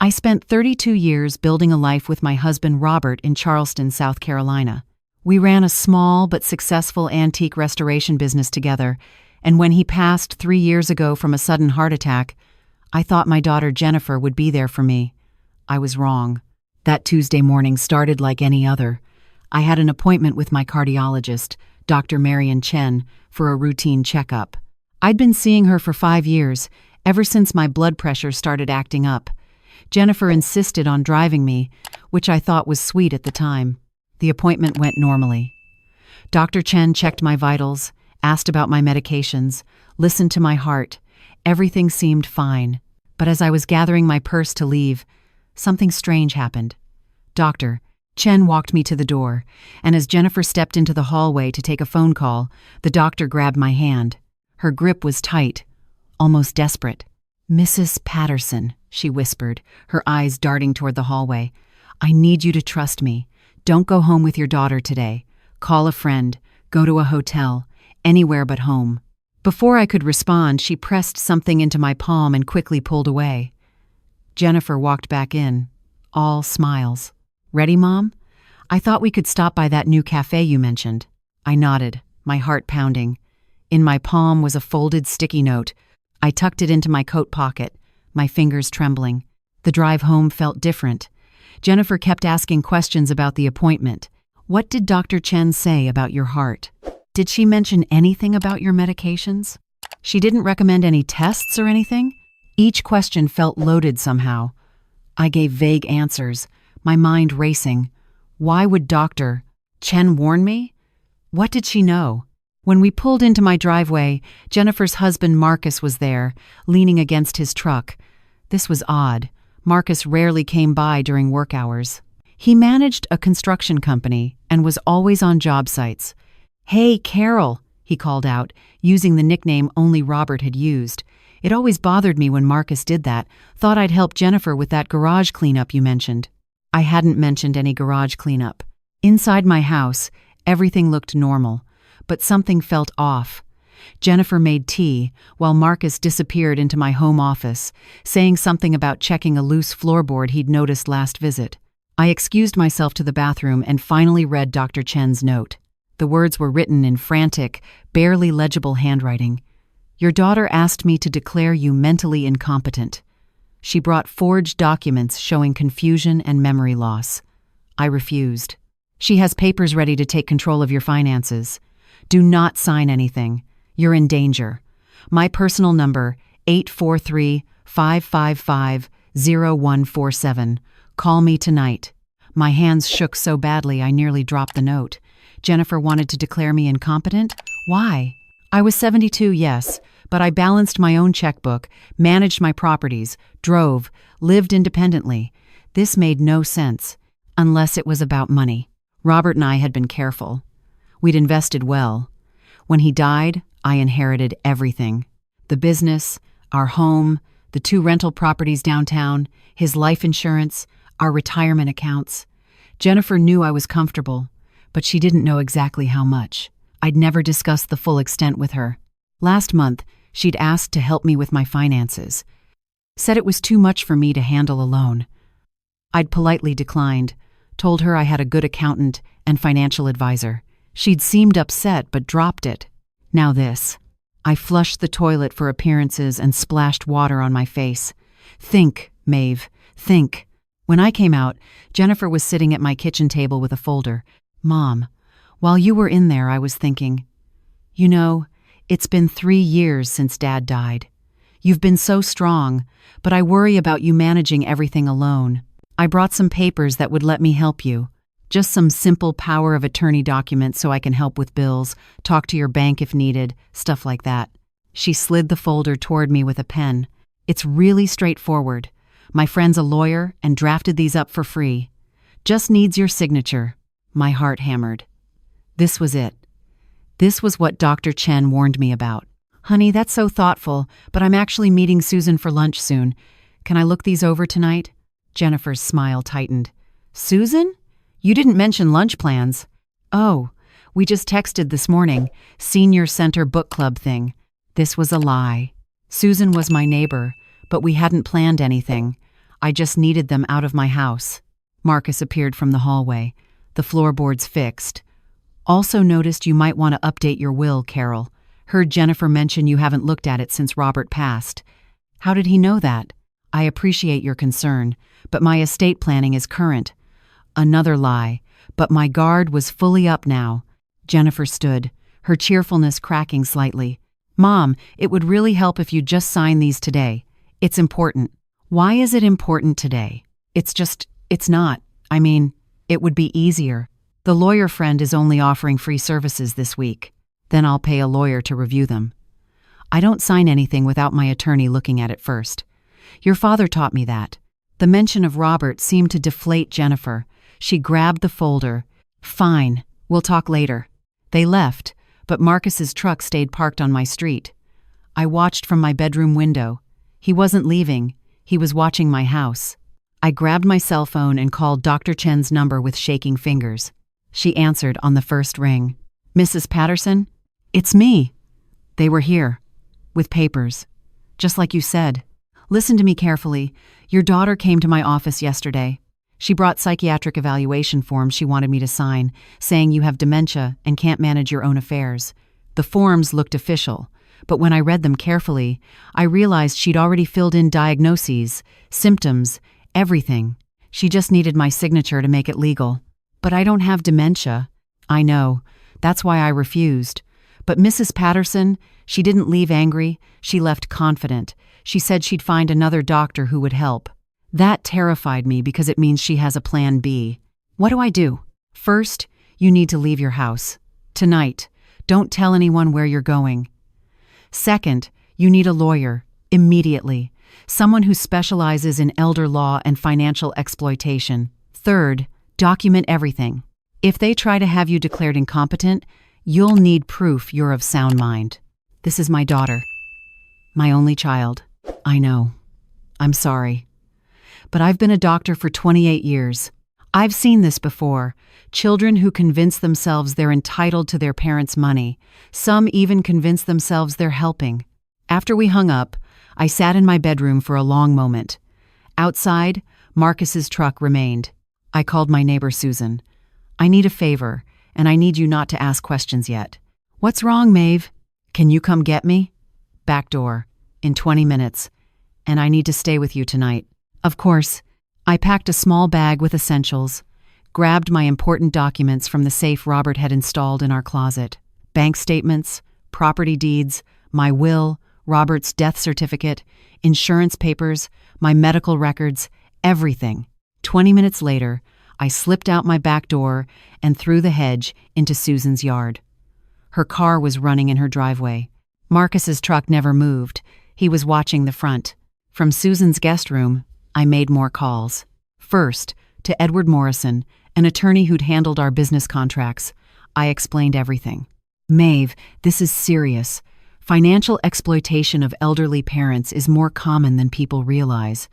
I spent 32 years building a life with my husband Robert in Charleston, South Carolina. We ran a small but successful antique restoration business together, and when he passed 3 years ago from a sudden heart attack, I thought my daughter Jennifer would be there for me. I was wrong. That Tuesday morning started like any other. I had an appointment with my cardiologist, Dr. Marian Chen, for a routine checkup. I'd been seeing her for 5 years, ever since my blood pressure started acting up. Jennifer insisted on driving me, which I thought was sweet at the time. The appointment went normally. Dr. Chen checked my vitals, asked about my medications, listened to my heart. Everything seemed fine. But as I was gathering my purse to leave, something strange happened. Dr. Chen walked me to the door, and as Jennifer stepped into the hallway to take a phone call, the doctor grabbed my hand. Her grip was tight, almost desperate. "Mrs. Patterson," she whispered, her eyes darting toward the hallway. "I need you to trust me. Don't go home with your daughter today. Call a friend, go to a hotel, anywhere but home." Before I could respond, she pressed something into my palm and quickly pulled away. Jennifer walked back in, all smiles. "Ready, Mom? I thought we could stop by that new cafe you mentioned." I nodded, my heart pounding. In my palm was a folded sticky note. I tucked it into my coat pocket, my fingers trembling. The drive home felt different. Jennifer kept asking questions about the appointment. "What did Dr. Chen say about your heart? Did she mention anything about your medications? She didn't recommend any tests or anything?" Each question felt loaded somehow. I gave vague answers, my mind racing. Why would Dr. Chen warn me? What did she know? When we pulled into my driveway, Jennifer's husband Marcus was there, leaning against his truck. This was odd. Marcus rarely came by during work hours. He managed a construction company and was always on job sites. "Hey, Carol," he called out, using the nickname only Robert had used. It always bothered me when Marcus did that. "Thought I'd help Jennifer with that garage cleanup you mentioned." I hadn't mentioned any garage cleanup. Inside my house, everything looked normal, but something felt off. Jennifer made tea, while Marcus disappeared into my home office, saying something about checking a loose floorboard he'd noticed last visit. I excused myself to the bathroom and finally read Dr. Chen's note. The words were written in frantic, barely legible handwriting. "Your daughter asked me to declare you mentally incompetent. She brought forged documents showing confusion and memory loss. I refused. She has papers ready to take control of your finances. Do not sign anything. You're in danger. My personal number, 843-555-0147. Call me tonight." My hands shook so badly I nearly dropped the note. Jennifer wanted to declare me incompetent? Why? I was 72, yes, but I balanced my own checkbook, managed my properties, drove, lived independently. This made no sense, unless it was about money. Robert and I had been careful. We'd invested well. When he died, I inherited everything. The business, our home, the 2 rental properties downtown, his life insurance, our retirement accounts. Jennifer knew I was comfortable, but she didn't know exactly how much. I'd never discussed the full extent with her. Last month, she'd asked to help me with my finances. Said it was too much for me to handle alone. I'd politely declined, told her I had a good accountant and financial advisor. She'd seemed upset but dropped it. Now this. I flushed the toilet for appearances and splashed water on my face. "Think, Maeve, think." When I came out, Jennifer was sitting at my kitchen table with a folder. "Mom, while you were in there, I was thinking, you know, it's been 3 years since Dad died. You've been so strong, but I worry about you managing everything alone. I brought some papers that would let me help you. Just some simple power of attorney documents so I can help with bills, talk to your bank if needed, stuff like that." She slid the folder toward me with a pen. "It's really straightforward. My friend's a lawyer and drafted these up for free. Just needs your signature." My heart hammered. This was it. This was what Dr. Chen warned me about. "Honey, that's so thoughtful, but I'm actually meeting Susan for lunch soon. Can I look these over tonight?" Jennifer's smile tightened. "Susan? You didn't mention lunch plans." "Oh, we just texted this morning. Senior Center book club thing." This was a lie. Susan was my neighbor, but we hadn't planned anything. I just needed them out of my house. Marcus appeared from the hallway, the floorboards fixed. Also noticed you might want to update your will, Carol. Heard Jennifer mention you haven't looked at it since Robert passed. How did he know that? I appreciate your concern, but my estate planning is current. Another lie, but my guard was fully up now. Jennifer stood, her cheerfulness cracking slightly. Mom, it would really help if you just sign these today. It's important. Why is it important today? It's not. I mean, it would be easier. The lawyer friend is only offering free services this week. Then I'll pay a lawyer to review them. I don't sign anything without my attorney looking at it first. Your father taught me that. The mention of Robert seemed to deflate Jennifer. She grabbed the folder. Fine, we'll talk later. They left, but Marcus's truck stayed parked on my street. I watched from my bedroom window. He wasn't leaving. He was watching my house. I grabbed my cell phone and called Dr. Chen's number with shaking fingers. She answered on the first ring. Mrs. Patterson? It's me. They were here. With papers. Just like you said. Listen to me carefully. Your daughter came to my office yesterday. She brought psychiatric evaluation forms she wanted me to sign, saying you have dementia and can't manage your own affairs. The forms looked official, but when I read them carefully, I realized she'd already filled in diagnoses, symptoms, everything. She just needed my signature to make it legal. But I don't have dementia. I know. That's why I refused. But Mrs. Patterson, she didn't leave angry. She left confident. She said she'd find another doctor who would help. That terrified me because it means she has a plan B. What do I do? First, you need to leave your house. Tonight. Don't tell anyone where you're going. Second, you need a lawyer. Immediately. Someone who specializes in elder law and financial exploitation. Third, document everything. If they try to have you declared incompetent, you'll need proof you're of sound mind. This is my daughter. My only child. I know. I'm sorry. But I've been a doctor for 28 years. I've seen this before. Children who convince themselves they're entitled to their parents' money. Some even convince themselves they're helping. After we hung up, I sat in my bedroom for a long moment. Outside, Marcus's truck remained. I called my neighbor Susan. I need a favor, and I need you not to ask questions yet. What's wrong, Maeve? Can you come get me? Back door. In 20 minutes. And I need to stay with you tonight. Of course. I packed a small bag with essentials, grabbed my important documents from the safe Robert had installed in our closet. Bank statements, property deeds, my will, Robert's death certificate, insurance papers, my medical records, everything. 20 minutes later, I slipped out my back door and through the hedge into Susan's yard. Her car was running in her driveway. Marcus's truck never moved. He was watching the front. From Susan's guest room, I made more calls. First, to Edward Morrison, an attorney who'd handled our business contracts. I explained everything. Maeve, this is serious. Financial exploitation of elderly parents is more common than people realize.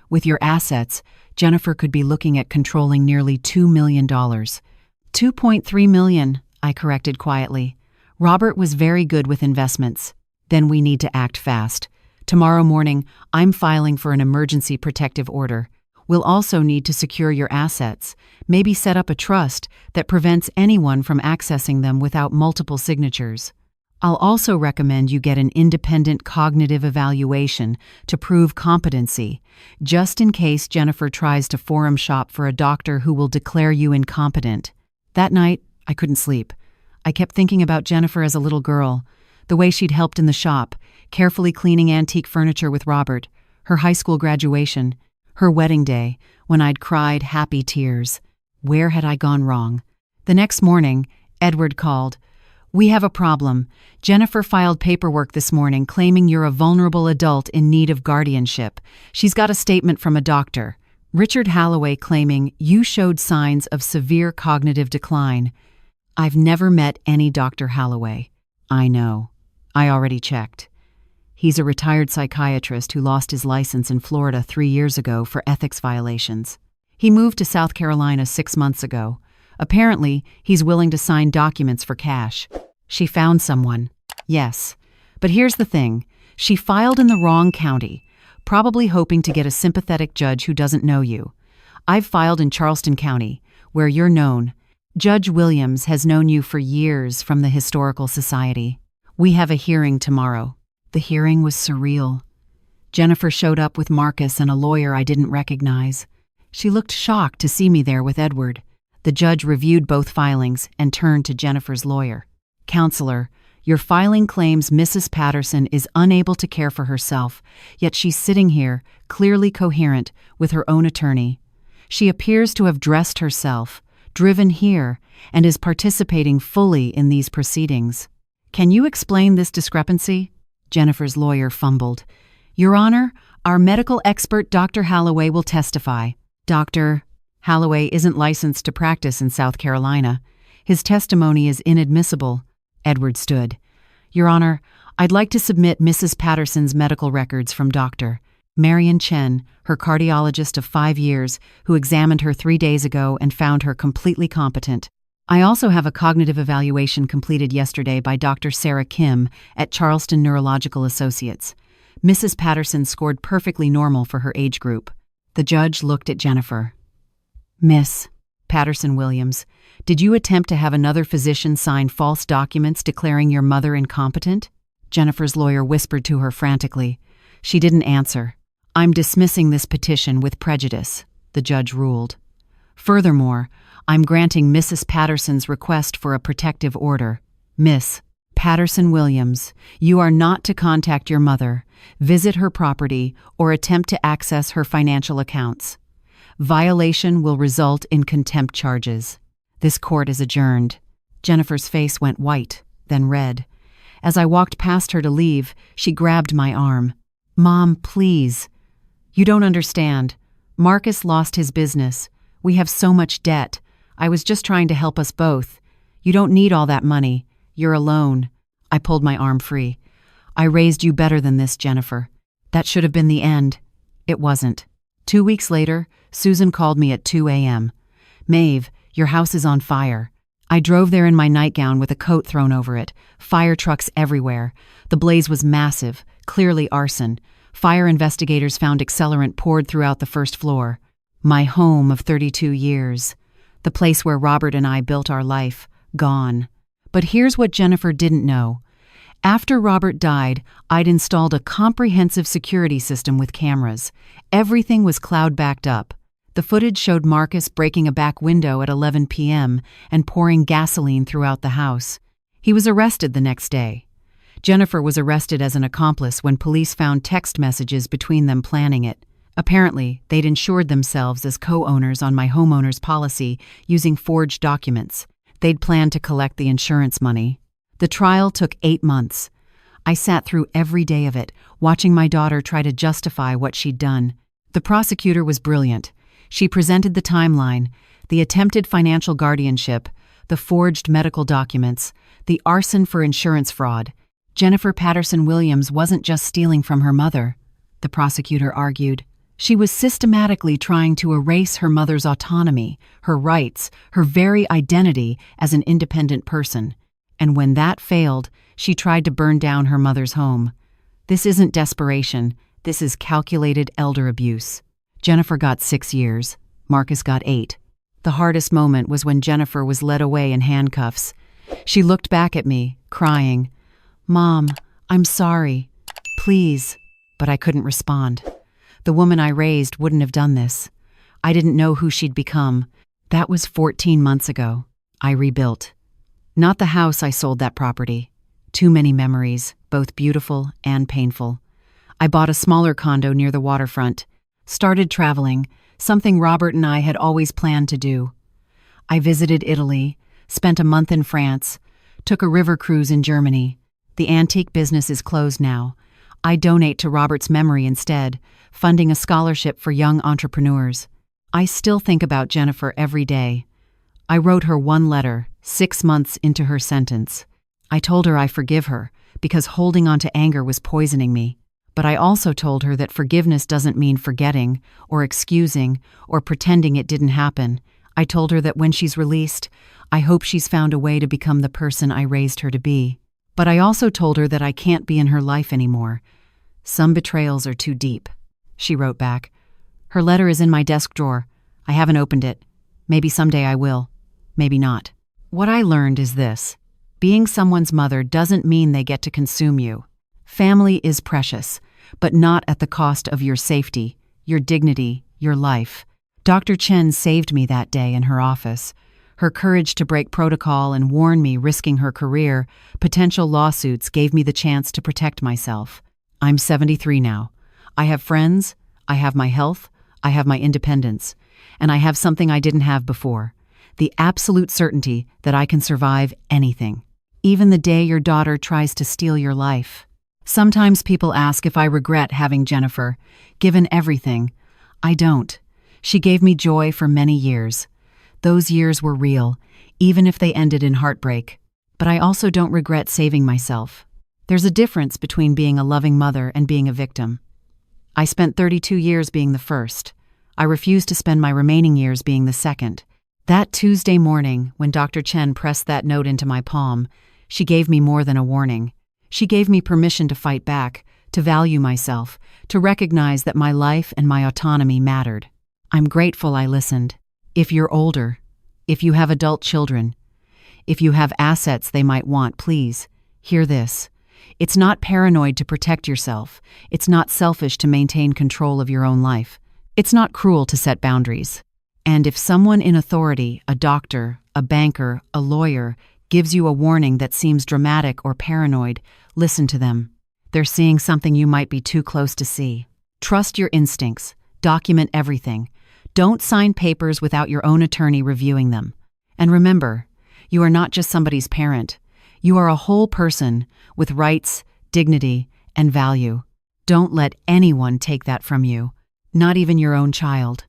With your assets, Jennifer could be looking at controlling nearly $2 million. $2.3 million, I corrected quietly. Robert was very good with investments. Then we need to act fast. Tomorrow morning, I'm filing for an emergency protective order. We'll also need to secure your assets, maybe set up a trust that prevents anyone from accessing them without multiple signatures. I'll also recommend you get an independent cognitive evaluation to prove competency, just in case Jennifer tries to forum shop for a doctor who will declare you incompetent. That night, I couldn't sleep. I kept thinking about Jennifer as a little girl, the way she'd helped in the shop, carefully cleaning antique furniture with Robert, her high school graduation, her wedding day, when I'd cried happy tears. Where had I gone wrong? The next morning, Edward called. We have a problem. Jennifer filed paperwork this morning claiming you're a vulnerable adult in need of guardianship. She's got a statement from a doctor, Richard Halloway, claiming you showed signs of severe cognitive decline. I've never met any Dr. Halloway. I know. I already checked. He's a retired psychiatrist who lost his license in Florida 3 years ago for ethics violations. He moved to South Carolina 6 months ago. Apparently, he's willing to sign documents for cash. She found someone. Yes. But here's the thing. She filed in the wrong county. probably hoping to get a sympathetic judge who doesn't know you. I've filed in Charleston County, where you're known. Judge Williams has known you for years from the Historical Society. We have a hearing tomorrow." The hearing was surreal. Jennifer showed up with Marcus and a lawyer I didn't recognize. She looked shocked to see me there with Edward. The judge reviewed both filings and turned to Jennifer's lawyer. "Counselor, your filing claims Mrs. Patterson is unable to care for herself, yet she's sitting here, clearly coherent, with her own attorney. She appears to have dressed herself, driven here, and is participating fully in these proceedings. Can you explain this discrepancy?" Jennifer's lawyer fumbled. "Your Honor, our medical expert Dr. Holloway will testify." "Dr. Holloway isn't licensed to practice in South Carolina. His testimony is inadmissible." Edward stood. "Your Honor, I'd like to submit Mrs. Patterson's medical records from Dr. Marion Chen, her cardiologist of 5 years, who examined her 3 days ago and found her completely competent. I also have a cognitive evaluation completed yesterday by Dr. Sarah Kim at Charleston Neurological Associates. Mrs. Patterson scored perfectly normal for her age group." The judge looked at Jennifer. "Miss Patterson Williams, did you attempt to have another physician sign false documents declaring your mother incompetent?" Jennifer's lawyer whispered to her frantically. She didn't answer. "I'm dismissing this petition with prejudice," the judge ruled. "Furthermore, I'm granting Mrs. Patterson's request for a protective order. Miss Patterson Williams, you are not to contact your mother, visit her property, or attempt to access her financial accounts. Violation will result in contempt charges. This court is adjourned." Jennifer's face went white, then red. As I walked past her to leave, she grabbed my arm. "Mom, please. You don't understand. Marcus lost his business. We have so much debt. I was just trying to help us both. You don't need all that money. You're alone." I pulled my arm free. "I raised you better than this, Jennifer. That should have been the end." It wasn't. 2 weeks later, Susan called me at 2 a.m. "Maeve, your house is on fire." I drove there in my nightgown with a coat thrown over it, fire trucks everywhere. The blaze was massive, clearly arson. Fire investigators found accelerant poured throughout the first floor. My home of 32 years. The place where Robert and I built our life, gone. But here's what Jennifer didn't know. After Robert died, I'd installed a comprehensive security system with cameras. Everything was cloud-backed up. The footage showed Marcus breaking a back window at 11 p.m. and pouring gasoline throughout the house. He was arrested the next day. Jennifer was arrested as an accomplice when police found text messages between them planning it. Apparently, they'd insured themselves as co-owners on my homeowner's policy using forged documents. They'd planned to collect the insurance money. The trial took 8 months. I sat through every day of it, watching my daughter try to justify what she'd done. The prosecutor was brilliant. She presented the timeline, the attempted financial guardianship, the forged medical documents, the arson for insurance fraud. Jennifer Patterson Williams wasn't just stealing from her mother, the prosecutor argued. She was systematically trying to erase her mother's autonomy, her rights, her very identity as an independent person. And when that failed, she tried to burn down her mother's home. This isn't desperation. This is calculated elder abuse. Jennifer got 6 years. Marcus got 8. The hardest moment was when Jennifer was led away in handcuffs. She looked back at me, crying, "Mom, I'm sorry. Please." But I couldn't respond. The woman I raised wouldn't have done this. I didn't know who she'd become. That was 14 months ago. I rebuilt. Not the house I sold that property. Too many memories, both beautiful and painful. I bought a smaller condo near the waterfront. Started traveling, something Robert and I had always planned to do. I visited Italy, spent a month in France, took a river cruise in Germany. The antique business is closed now. I donate to Robert's memory instead, funding a scholarship for young entrepreneurs. I still think about Jennifer every day. I wrote her one letter, 6 months into her sentence. I told her I forgive her, because holding on to anger was poisoning me. But I also told her that forgiveness doesn't mean forgetting, or excusing, or pretending it didn't happen. I told her that when she's released, I hope she's found a way to become the person I raised her to be. But I also told her that I can't be in her life anymore. Some betrayals are too deep. she wrote back. Her letter is in my desk drawer. I haven't opened it. Maybe someday I will. Maybe not. What I learned is this. Being someone's mother doesn't mean they get to consume you. Family is precious, but not at the cost of your safety, your dignity, your life. Dr. Chen saved me that day in her office. Her courage to break protocol and warn me risking her career, potential lawsuits gave me the chance to protect myself. I'm 73 now. I have friends, I have my health, I have my independence, and I have something I didn't have before. The absolute certainty that I can survive anything, even the day your daughter tries to steal your life. Sometimes people ask if I regret having Jennifer. Given everything, I don't. She gave me joy for many years. Those years were real, even if they ended in heartbreak. But I also don't regret saving myself. There's a difference between being a loving mother and being a victim. I spent 32 years being the first. I refuse to spend my remaining years being the second. That Tuesday morning, when Dr. Chen pressed that note into my palm, she gave me more than a warning. She gave me permission to fight back, to value myself, to recognize that my life and my autonomy mattered. I'm grateful I listened. If you're older, if you have adult children, if you have assets they might want, please, hear this. It's not paranoid to protect yourself. It's not selfish to maintain control of your own life. It's not cruel to set boundaries. And if someone in authority, a doctor, a banker, a lawyer, gives you a warning that seems dramatic or paranoid, listen to them. They're seeing something you might be too close to see. Trust your instincts. Document everything. Don't sign papers without your own attorney reviewing them. And remember, you are not just somebody's parent. You are a whole person with rights, dignity, and value. Don't let anyone take that from you, not even your own child.